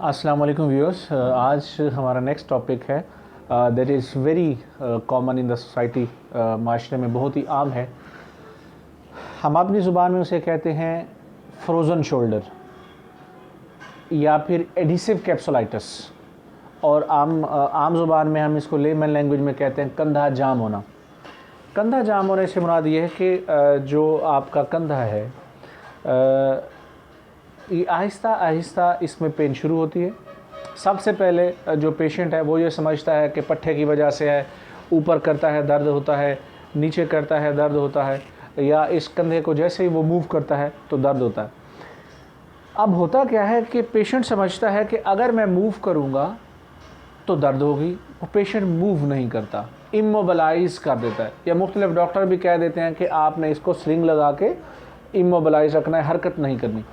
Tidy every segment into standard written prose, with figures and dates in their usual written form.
अस्सलाम वालेकुम व्यूअर्स। आज हमारा नेक्स्ट टॉपिक है that is very common in the society, माशरे में बहुत ही आम है। हम अपनी ज़ुबान में उसे कहते हैं फ्रोज़न शोल्डर या फिर एडिसिव कैप्सुलाइटिस, और आम ज़ुबान में हम इसको लेमन लैंग्वेज में कहते हैं कंधा जाम होना। कंधा जाम होने से मुराद ये है कि जो आपका कंधा है ये आहिस्ता आहिस्ता इसमें पेन शुरू होती है। सबसे पहले जो पेशेंट है वो ये समझता है कि पट्टे की वजह से है, ऊपर करता है दर्द होता है, नीचे करता है दर्द होता है, या इस कंधे को जैसे ही वो मूव करता है तो दर्द होता है। अब होता क्या है कि पेशेंट समझता है कि अगर मैं मूव करूँगा तो दर्द होगी, वो पेशेंट मूव नहीं करता, इमोबलाइज़ कर देता है, या मुख्तलिफ डॉक्टर भी कह देते हैं कि आपने इसको स्लिंग लगा के इमोबलाइज़ रखना है, हरकत नहीं करनी।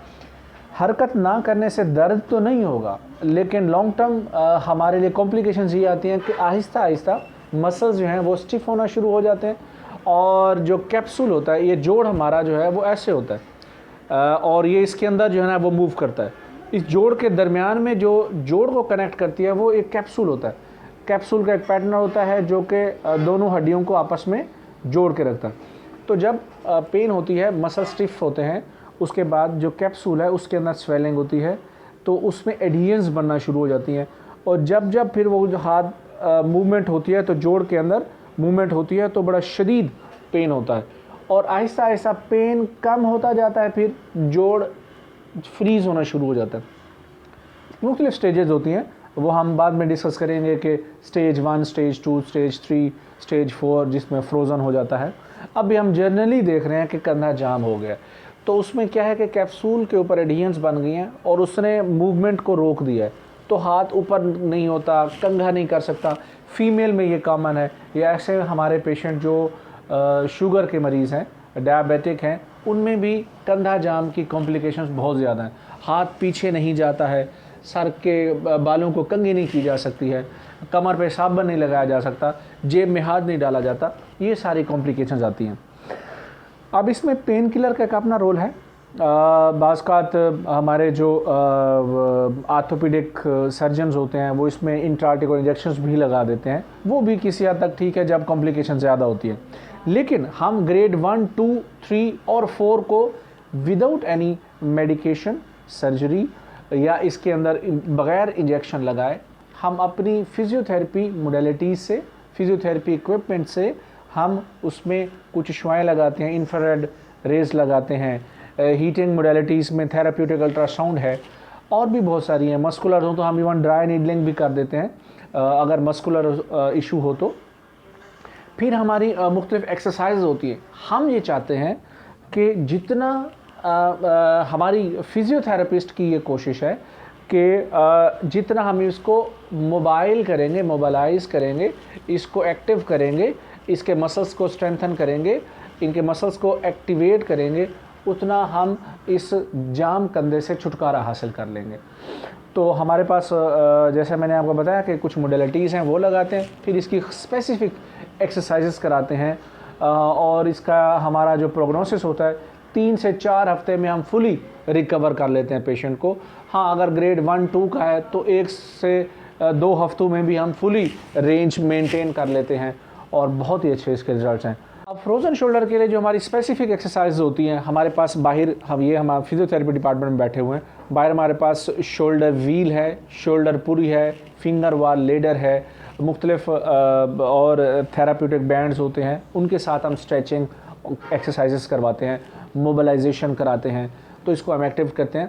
हरकत ना करने से दर्द तो नहीं होगा, लेकिन लॉन्ग टर्म हमारे लिए कॉम्प्लिकेशंस ये आती हैं कि आहिस्ता आहिस्ता मसल्स जो हैं वो स्टिफ होना शुरू हो जाते हैं, और जो कैप्सूल होता है, ये जोड़ हमारा जो है वो ऐसे होता है और ये इसके अंदर जो है ना वो मूव करता है। इस जोड़ के दरमियान में जो जोड़ को कनेक्ट करती है वो एक कैप्सूल होता है। कैप्सूल का एक पैटर्न होता है जो कि दोनों हड्डियों को आपस में जोड़ के रखता है। तो जब पेन होती है, मसल स्टिफ होते हैं, उसके बाद जो कैप्सूल है उसके अंदर स्वेलिंग होती है, तो उसमें एडियंस बनना शुरू हो जाती हैं, और जब जब फिर वो जो हाथ मूवमेंट होती है तो जोड़ के अंदर मूवमेंट होती है तो बड़ा शदीद पेन होता है, और आहिस्ता आहिस्ता पेन कम होता जाता है, फिर जोड़ फ्रीज़ होना शुरू हो जाता है। मुख्तलिफ स्टेजेस होती हैं, वो हम बाद में डिस्कस करेंगे कि स्टेज 1, स्टेज 2, स्टेज 3, स्टेज 4 जिसमें फ्रोज़न हो जाता है। अभी हम जनरली देख रहे हैं कि कंधा जाम हो गया, तो उसमें क्या है कि कैप्सूल के ऊपर एडियंस बन गई हैं और उसने मूवमेंट को रोक दिया है, तो हाथ ऊपर नहीं होता, कंघा नहीं कर सकता। फीमेल में ये कॉमन है, या ऐसे हमारे पेशेंट जो शुगर के मरीज़ हैं, डायबिटिक हैं, उनमें भी कंधा जाम की कॉम्प्लिकेशंस बहुत ज़्यादा हैं। हाथ पीछे नहीं जाता है, सर के बालों को कंघी नहीं की जा सकती है, कमर पे साबुन नहीं लगाया जा सकता, जेब में हाथ नहीं डाला जाता, ये सारी कॉम्प्लिकेशंस आती हैं। अब इसमें पेन किलर का एक अपना रोल है। बाज़ हमारे जो आर्थोपेडिक सर्जन्स होते हैं वो इसमें इंट्राआर्टिकुलर इंजेक्शंस भी लगा देते हैं, वो भी किसी हद तक ठीक है जब कॉम्प्लिकेशन ज़्यादा होती है। लेकिन हम ग्रेड 1, 2, 3 और 4 को विदाउट एनी मेडिकेशन, सर्जरी या इसके अंदर बग़ैर इंजेक्शन लगाए हम अपनी फ़िज़ियोथेरेपी मोडेलिटीज़ से, फ़िज़ियोथेरेपी इक्विपमेंट से हम उसमें कुछ शुआएँ लगाते हैं, इंफ्रारेड रेज़ लगाते हैं, हीटिंग मोडेलिटीज़ में थेराप्यूटिक अल्ट्रासाउंड है, और भी बहुत सारी हैं। मस्कुलर हो तो हम इवन ड्राई नीडलिंग भी कर देते हैं अगर मस्कुलर इशू हो तो। फिर हमारी मुख्तलिफ एक्सरसाइज होती है। हम ये चाहते हैं कि जितना हमारी फ़िज़ियोथेरेपिस्ट की ये कोशिश है कि जितना हम इसको मोबाइल करेंगे, मोबालाइज़ करेंगे, इसको एक्टिव करेंगे, इसके मसल्स को स्ट्रेंथन करेंगे, इनके मसल्स को एक्टिवेट करेंगे, उतना हम इस जाम कंधे से छुटकारा हासिल कर लेंगे। तो हमारे पास जैसे मैंने आपको बताया कि कुछ मोडेलिटीज़ हैं वो लगाते हैं, फिर इसकी स्पेसिफ़िक एक्सरसाइजेस कराते हैं, और इसका हमारा जो प्रोग्नोसिस होता है 3 से 4 हफ्ते में हम फुली रिकवर कर लेते हैं पेशेंट को। हाँ, अगर ग्रेड 1, 2 का है तो 1 से 2 हफ्तों में भी हम फुली रेंज मेंटेन कर लेते हैं, और बहुत ही अच्छे इसके रिजल्ट्स हैं। अब फ्रोज़न शोल्डर के लिए जो हमारी स्पेसिफिक एक्सरसाइज होती हैं, हमारे पास बाहर हम फिजियोथेरेपी डिपार्टमेंट में बैठे हुए हैं, बाहर हमारे पास शोल्डर व्हील है, शोल्डर पुरी है, फिंगर वाल लेडर है, मुख्तलिफ और थेराप्यूटिक बैंड्स होते हैं, उनके साथ हम स्ट्रेचिंग एक्सरसाइजेस करवाते हैं, मोबिलाइजेशन कराते हैं, तो इसको हम एक्टिव करते हैं।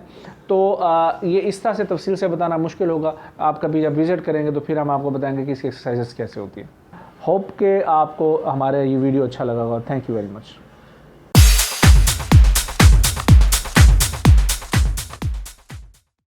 तो ये इस तरह से तफसील से बताना मुश्किल होगा, आप कभी जब विज़िट करेंगे तो फिर हम आपको बताएंगे कि इसकी एक्सरसाइजेस कैसे होती हैं। होप के आपको हमारा ये वीडियो अच्छा लगा होगा। Thank you very much.